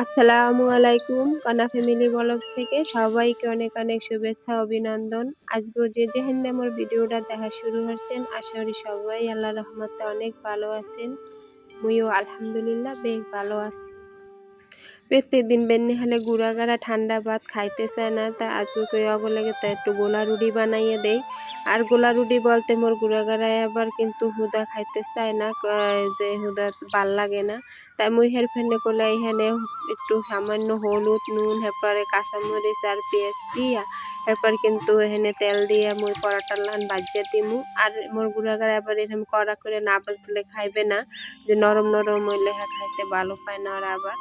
আসসালামু আলাইকুম কানা ফ্যামিলি ব্লগস থেকে সবাইকে অনেক অনেক শুভেচ্ছা অভিনন্দন। আজকে যে যেখানে আমার ভিডিওটা দেখা শুরু হচ্ছেন, আশা করি সবাই আল্লাহর রহমতে অনেক ভালো আছেন। মুইও আলহামদুলিল্লাহ বেশ ভালো আছি। প্রত্যেকদিন বেন্নি হলে গুড়া গাড়া ঠান্ডা ভাত খাইতে চায় না, তা আজকে কই অগলেগে তা একটু গোলা রুটি বানাইয়ে দেই। আর গোলা রুটি বলতে মোর গুড়া গাড়ায় আবার কিন্তু হুদা খাইতে চায় না, যে হুদা ভাল লাগে না। তাই মুই হের ফেন্ডে করলে এখানে একটু সামান্য হলুদ নুন এরপরে কাঁচামরিচ আর পেঁয়াজ দিয়া এরপর কিন্তু এখানে তেল দিয়ে মুই পরোটার লান বাজিয়ে দিমু। আর মোর গুড়া গাড়া আবার এরকম কড়া করে না বাজলে খাইবে না, যে নরম নরম হইলে খাইতে ভালো পায় না ওরা আবার।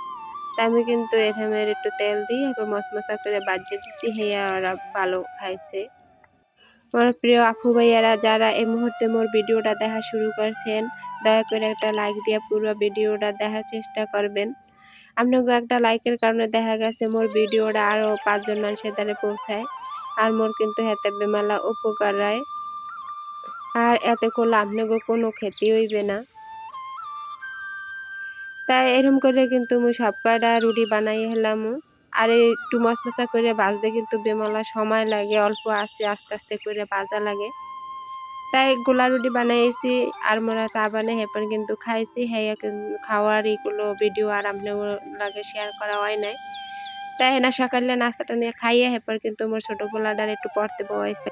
তাই আমি কিন্তু এখানের একটু তেল দিয়ে এরপর মশমশা করে বাজিয়ে দিচ্ছি, হেয়া ওরা ভালো খাইছে। আমার প্রিয় আপু ভাইয়ারা যারা এই মুহূর্তে মোর ভিডিওটা দেখা শুরু করছেন, দয়া করে একটা লাইক দিয়ে পুরো ভিডিওটা দেখার চেষ্টা করবেন। আপনাকে একটা লাইকের কারণে দেখা গেছে মোর ভিডিওটা আরও 5 জন মানুষের দ্বারা পৌঁছায়, আর মোর কিন্তু হেতে বেমালা উপকার হয়। আর এতে করলে আপনাকে কোনো ক্ষতি হইবে না। তাই এরকম করে কিন্তু মুই সব কয়টা রুটি বানাই হেলাম। আর একটু মচমচা করে ভাজতে কিন্তু বেমালা সময় লাগে, অল্প আছে আস্তে আস্তে করে ভাজা লাগে। তাই গোলা রুটি বানাইছি আর মোরা চা বানাই হেপর কিন্তু খাইছি। হ্যাঁ খাওয়ার এগুলো ভিডিও আর আপনার লাগে শেয়ার করা হয় নাই। তাই না সকালে নাস্তাটা নিয়ে খাইয়ে হেপর কিন্তু মোর ছোট পোলাটার একটু পড়তে বসাইছে।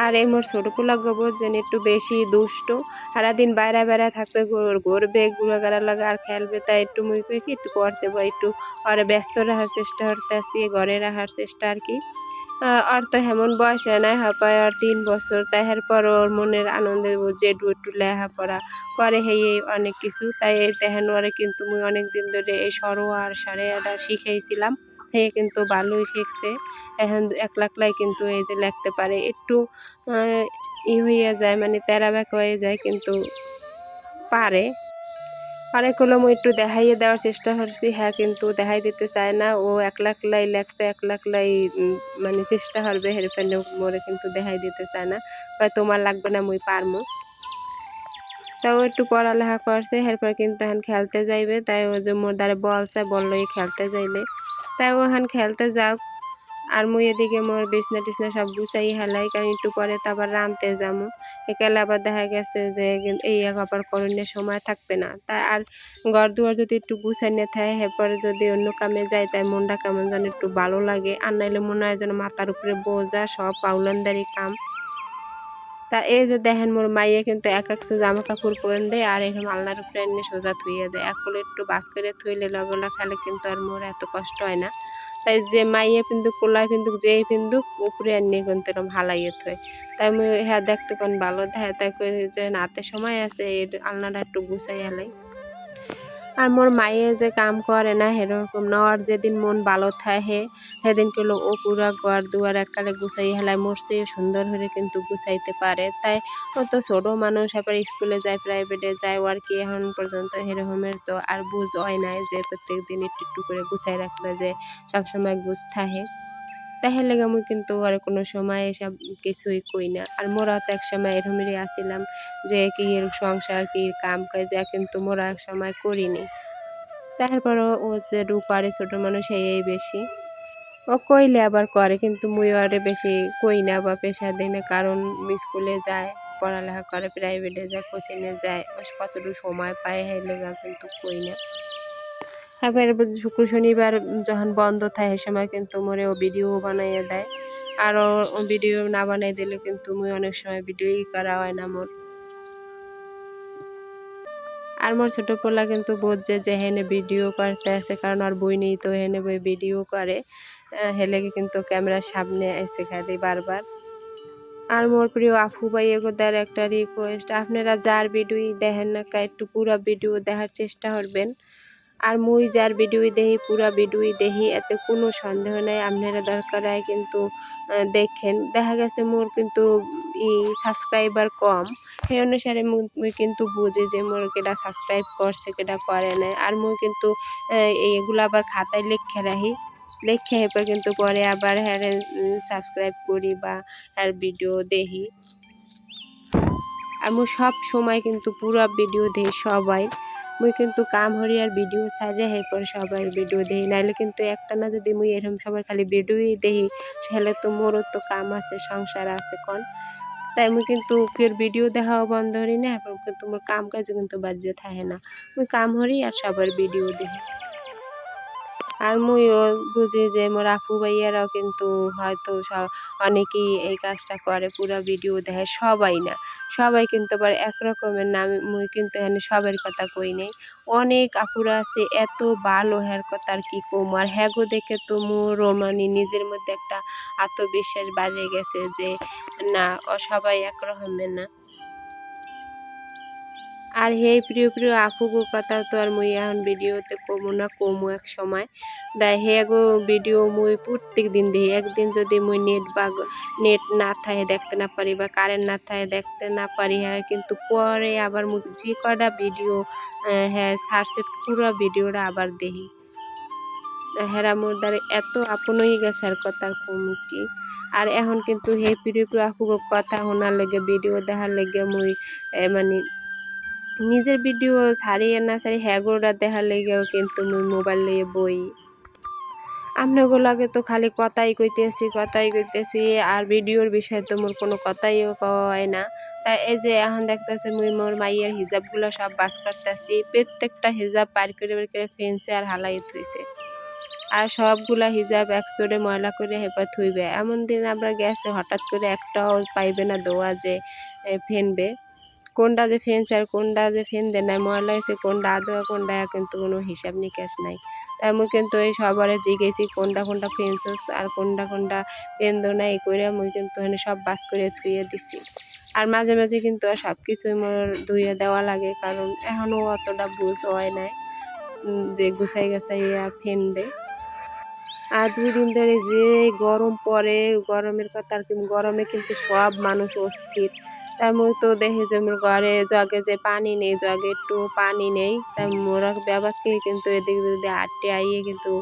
আর এই মোর ছোট পোলা গোবর যেন একটু বেশি দুষ্ট, সারাদিন বাইরে বাইরে থাকবে, ঘুরবে ঘুরাঘাড়া লাগে আর খেলবে। তাই একটু মুই কই কি একটু পড়তে বই, একটু আর ব্যস্ত রাখার চেষ্টা করতে আসি, ঘরে রাখার চেষ্টা আর কি। আর তো হেমন বয়স নাই হাপায় আর 3 বছর, তাই এরপর ওর মনের আনন্দে যে একটু লেখাপড়া করে হেই অনেক কিছু। তাই এই তেহেন ওরে কিন্তু মুই অনেক দিন ধরে এই সরোয়া আর সারেয়াটা শিখাইছিলাম, হে কিন্তু ভালোই শিখছে। এখন একলাই কিন্তু এই যে লিখতে পারে, একটু হইয়া যায় মানে প্যারাব্যাক হয়ে যায় কিন্তু পারে। আরেকগুলো মুই একটু দেখাইয়ে দেওয়ার চেষ্টা করছি, হ্যাঁ কিন্তু দেখাই দিতে চায় না। ও একলাই লেখবে, একলাই মানে চেষ্টা করবে, হেরফেন্ডে মোরে কিন্তু দেখাই দিতে চায় না, তোমার লাগবে না মুই পারমু। তাও একটু পড়ালেখা করছে, এরপর কিন্তু এখন খেলতে যাইবে। তাই ও যে মোর দ্বারা বলছে, বললোই খেলতে যাইবে। তাই ও এখন খেলতে যাও। আর মুই এদিকে মোর বিছনা টিছনা সব গুছাই হেলাই, কারণ একটু পরে তো আবার রানতে যাবো। একালে আবার দেখা গেছে যে এই এক আবার করণের সময় থাকবে না। তাই আর ঘর দুয়ার যদি একটু গুছাইনে থাকে, এরপরে যদি অন্য কামে যায়, তাই মনটা কেমন যেন একটু ভালো লাগে। আর নাইলে মনে হয় যেন মাথার উপরে বোঝা, সব পাউলানদারি কাম। তা এই যে দেখেন মোর মাইয়ে কিন্তু এক জামা কাপড় পরেন দেয় আর এরকম আলনার উপরে এনে সোজা থুইয়ে দেয়। এখন একটু বাস করে থুইলে লগলা খেলে কিন্তু আর মোর এত কষ্ট হয় না। তাই যে মাইয়ে কিন্তু কোলায় কিন্তু যেই কিন্তু উপরে এনে কিন্তু এরকম হালাইয়ে থয়। তাই মুই হ্যাঁ দেখতে কোন ভালো দেয়, তাই কই যে নাতে সময় আছে আলনাটা একটু গুছাই হেলাই। আর মোর মাইয়ে যে কাম করে না সেরকম না, আর যেদিন মন ভালো থাকে সেদিন কেলো ও পুরা ঘর দুয়ার এককালে গুছাই হেলায়, মোর চেয়ে সুন্দর হয়ে কিন্তু গুছাইতে পারে। তাই ও তো ছোট মানুষ, এবার স্কুলে যায়, প্রাইভেটে যায়, আর কি এখন পর্যন্ত এরকমের তো আর বুঝ হয় নাই যে প্রত্যেক দিন একটু একটু করে গুছাই রাখবে, যে সবসময় গুছ থাকে। তাহের লেগে মুই কিন্তু আর কোনো সময় এসব কিছুই কই না। আর মোরা তো একসময় এরকমেরই আসিলাম, যে কি এর সংসার কি কাম কাজ কিন্তু মোরা এক সময় করিনি। তারপরও ও যে করে ছোট মানুষ এই বেশি, ও কইলে আবার করে কিন্তু মুই আরে বেশি কই না বা পেশা দিই না, কারণ স্কুলে যায়, পড়ালেখা করে, প্রাইভেটে যায়, কোচিংয়ে যায়, কতটুকু সময় পায় সেই লেগা কিন্তু কই না। এবার শুক্র শনিবার যখন বন্ধ থাকে সে সময় কিন্তু মোরে ও ভিডিও বানাইয়ে দেয়। আর ও ভিডিও না বানাই দিলে কিন্তু মুই অনেক সময় ভিডিওই করা হয় না মোর। আর মোর ছোট পোলা কিন্তু বুঝছে যে হেনে ভিডিও করতে আছে, কারণ আর বই নেই তো হেনে বই ভিডিও করে, হেলেগে কিন্তু ক্যামেরার সামনে এসে খালি বারবার। আর মোর প্রিয় আপু ভাই এগোদার একটা রিকোয়েস্ট, আপনারা যার ভিডিও দেখেন না একটু পুরো ভিডিও দেখার চেষ্টা করবেন। আর মুই যার ভিডিও দেখি পুরা ভিডিও দেখি, এতে কোনো সন্দেহ নাই। আপনারা দরকার হয় কিন্তু দেখেন, দেখা গেছে মোর কিন্তু সাবস্ক্রাইবার কম, সেই অনুসারে মুই কিন্তু বুঝি যে মোর কেটা সাবস্ক্রাইব করছে কেটা করে নাই। আর মুই কিন্তু এইগুলো আবার খাতায় লিখে রাখি, লিখে এরপর কিন্তু পরে আবার হ্যাঁ সাবস্ক্রাইব করি বা আর ভিডিও দেখি। আর মুই সব সময় কিন্তু পুরা ভিডিও দেই সবাই। মুই কিন্তু কাম হরি আর ভিডিও ছাইড়ে এরপর সবার ভিডিও দেই, নাইলে কিন্তু একটানা যদি মুই এরকম সবার খালি ভিডিওই দেই তাহলে তো মোরও তো কাম আছে, সংসার আছে কন। তাই মুই কিন্তু কেউ ভিডিও দেখাও বন্ধ করি না, এখন কিন্তু মোর কাম কাজও কিন্তু বাজ্যে থাকে না। মুই কাম হরি আর সবার ভিডিও দেখি। আর মুইও বুঝি যে মোর আপু ভাইয়ারাও কিন্তু হয়তো অনেকেই এই কাজটা করে, পুরা ভিডিও দেখে। সবাই না, সবাই কিন্তু আবার একরকমের না। মুই কিন্তু এখানে সবার কথা কই নাই। অনেক আপুরা আছে এত ভালো, হ্যার কথা আর কি কম। আর হ্যাগো দেখে তো মোরও মানে নিজের মধ্যে একটা আত্মবিশ্বাস বাড়ে গেছে যে না, সবাই একরকমের না। আর হেই প্রিয় প্রিয় আপুগো কথা তো আর মুই এখন ভিডিওতে কমু না, কমু এক সময়। হে গো ভিডিও মুই প্রত্যেক দিন দেখি। একদিন যদি মুই নেট না থাকে দেখতে না পারি বা কারেন্ট না থাকে দেখতে না পারি, হ্যাঁ কিন্তু পরে আবার মুই যে কটা ভিডিও হ্যাঁ সার্চে পুরো ভিডিওটা আবার দেখি। হেরা মোর দ্বারা এত আপন হয়ে গেছে আর কথা আর কমু কি। আর এখন কিন্তু হে প্রিয় প্রিয় আপুগো কথা শোনার লেগে, ভিডিও দেখার লেগে মুই মানে নিজের ভিডিও ছাড়িয়ে না ছাড়ি হ্যাগোটা দেখার লেগেও কিন্তু মুই মোবাইল নিয়ে বই। আপনাগো লাগে তো খালি কথাই কইতেছি আর ভিডিওর বিষয়ে তো মোর কোনো কথাইও কয় না। তাই এই যে এখন দেখতেছে মুই মোর মাইয়ের হিজাবগুলো সব বাস করতেছি, প্রত্যেকটা হিজাব পার করে বের করে ফেনছে আর হালাই থুইছে। আর সবগুলা হিজাব একচোটে ময়লা করে হেপার থুইবে। এমন দিন আবার গেছে হঠাৎ করে একটাও পাইবে না দোয়া যে ফেনবে। কোনটা যে ফেনছে আর কোনটা যে ফেনদে নাই, ময়লা হয়েছে কোনটা আদোয়া কোনটা কিন্তু কোনো হিসাব নিকাশ নাই। তাই মুই কিন্তু এই সবারে জিজ্ঞেসি কোনটা কোনটা ফেনছস আর কোনটা কোনটা ফেনদো নাই, এই করে মুই কিন্তু এখানে সব বাস করে ধুয়ে দিছি। আর মাঝে মাঝে কিন্তু আর সব কিছুই মোর ধুয়ে দেওয়া লাগে, কারণ এখনও অতটা বুঝ হয় নাই যে গুছাই গাছাইয়া ফেনবে। আর ২ দিন ধরে যে গরম পড়ে, গরমের কথা আর কি, গরমে কিন্তু সব মানুষ অস্থির। তাই মুই তো দেখি যে মোর ঘরে জগে যে পানি নেই, জগে একটু পানি নেই। তাই মোরা ব্যাপারকে কিন্তু এদিক যদি হাঁটতে আইয়ে কিন্তু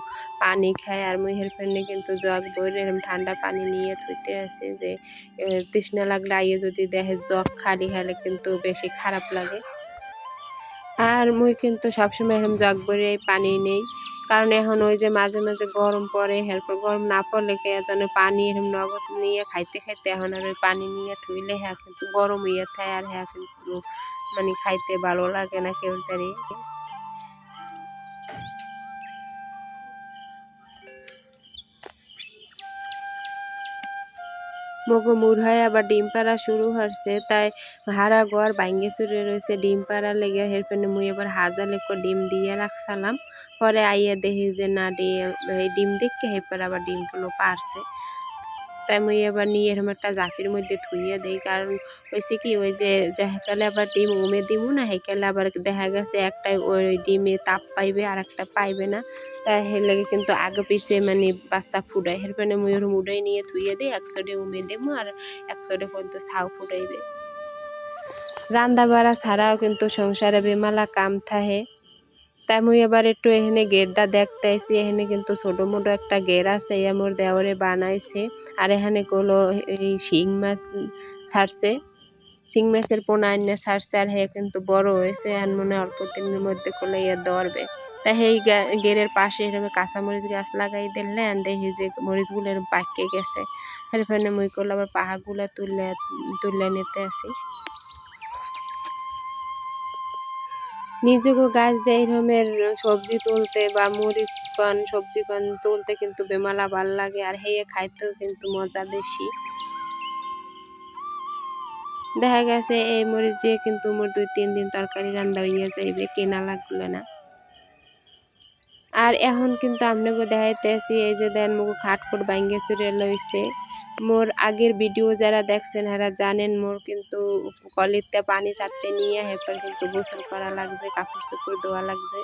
পানি খায়। আর মুই হেরফেনে কিন্তু জগ ভরে এরকম ঠান্ডা পানি নিয়ে থুইতে আছি যে তৃষ্ণা লাগলে আইয়ে যদি দেখে জগ খালি হলে কিন্তু বেশি খারাপ লাগে। আর মুই কিন্তু সবসময় এরকম জগ ভরে পানি নেই, কারণ এখন ওই যে মাঝে মাঝে গরম পড়ে, এরপর গরম না পড়লে কে যেন পানি এরকম নগদ নিয়ে খাইতে খাইতে এখন আর ওই পানি নিয়ে থুইলে হ্যাঁ কিন্তু গরম হইয়া থাকে আর হ্যাঁ কিন্তু মানে খাইতে ভালো লাগে না কেউ তারি। মগো মুরহায় আবার ডিম পাড়া শুরু হচ্ছে, তাই হারা ঘর ভাঙ্গে চুরে রয়েছে ডিম পাড়া লেগে। হেরফেনে মুই এবার হাজার লেখো ডিম দিয়ে রাখছিলাম। পরে আইয়া দেখি যে না ডিম দেখে হেরপর আবার ডিমগুলো পারছে। তাই মুই এবার নিয়ে এরকম একটা জাপির মধ্যে থুইয়া দেই, কারণ হয়েছে কি ওই যে হেকালে আবার ডিম উমে দিমু না, হেকালে আবার দেখা গেছে একটাই ওই ডিমে তাপ পাইবে আর একটা পাইবে না। তাই হের লাগে কিন্তু আগে পিছে মানে বাচ্চা ফুটাই, হের মানে মুই ওরকম উড়াই নিয়ে থুইয়া দিই, একশোটে উমে দেবো আর একশোটে পর্যন্ত ছাউ ফুটাইবে। রান্না বাড়া ছাড়াও কিন্তু সংসারে বেমালা কাম থাহে। তাই মুই এবার একটু এখানে গেটটা দেখতে আইছি। এখানে কিন্তু ছোট মোটো একটা গের আছে, মোর দেওরে বানাইছে। আর এখানে গুলো এই শিং মাছ ছাড়ছে, শিং মাছের পোনা আইনে ছাড়ছে। আর হ্যাঁ কিন্তু বড় হয়েছে, আর মনে অল্প দিনের মধ্যে কোলে ইয়ে ধরবে। তাই সেই গেরের পাশে এরকম কাঁচামরিচ গাছ লাগাই দিলে দেখি যে মরিচগুলো এরকম পাকে গেছে। এখানে মুই করলে আবার পাহাগুলা তুলে তুলে নিতে আসি। নিজেকে গাছ দিয়ে এরকমের সবজি তুলতে বা মরিচ কন সবজি কন তুলতে কিন্তু বেমালা ভাল লাগে, আর হেয়ে খাইতেও কিন্তু মজা বেশি। দেখা গেছে এই মরিচ দিয়ে কিন্তু মোর ২-৩ দিন তরকারি রান্না হইয়া যাইবে, কেনা লাগবে না। আর এখন কিন্তু আপনাকে দেখাইতেছি এই যে দেন মুখ খাটখুট ভাঙ্গে চুরে লইছে। মোর আগের ভিডিও যারা দেখছেন এরা জানেন মোর কিন্তু কলিতে পানি চাপতে নিয়ে এরপর কিন্তু গোসল করা লাগছে, কাপড় চোপড় ধোয়া লাগছে।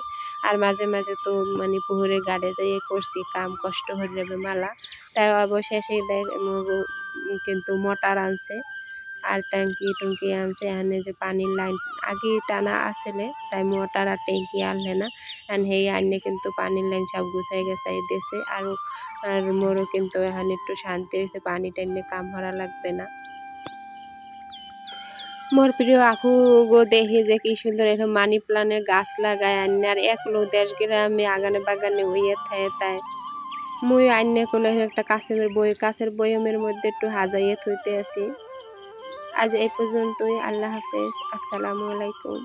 আর মাঝে মাঝে তো মানে পুকুরের গাড়ে যাইয়ে করছি কাম, কষ্ট হয়ে যাবে মালা। তাই অবশেষে কিন্তু মোটর আনছে আর ট্যাঙ্কি টুঙ্কি আনছে। এখানে যে পানির লাইন আগে টানা আসলে তাই মোটর আর ট্যাঙ্কি আনলে না, আর সেই আইনে কিন্তু পানির লাইন সব গুছাই গেছাই দিয়েছে। আর মোরও কিন্তু এখানে একটু শান্তি হয়েছে, পানি টাইনে কাম ভরা লাগবে না। মোর প্রিয় আখু গো দেখি যে কি সুন্দর এরকম মানি প্লান্টের গাছ লাগায় আন্নে আর একলো দেশ গ্রামে আগানে বাগানে ওইয়ে থায় তাই মুই আন্নে কোলে একটা কাছের বয়মের মধ্যে একটু হাজাইয়ে থইতে আছি। আজ এই পর্যন্তই। আল্লাহ হাফেজ। আসসালামু আলাইকুম।